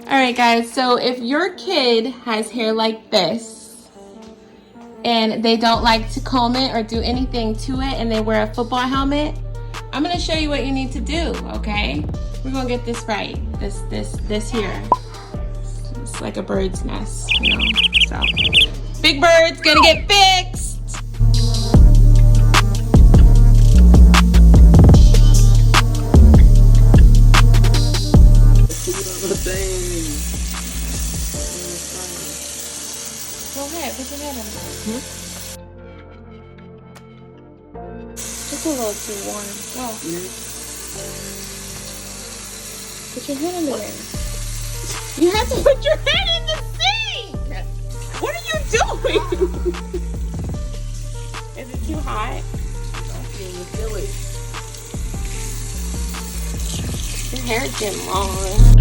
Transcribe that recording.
Alright guys, so if your kid has hair like this and they don't like to comb it or do anything to it and they wear a football helmet, I'm going to show you what you need to do, okay? We're going to get this right. This here. It's like a bird's nest, you know, so. Big Bird's gonna get fixed! Go ahead, put your head in there. Just a little too warm. Go. Put your head under there. You have to put your head in the sink! What are you doing? Is it too hot? Your hair's getting long.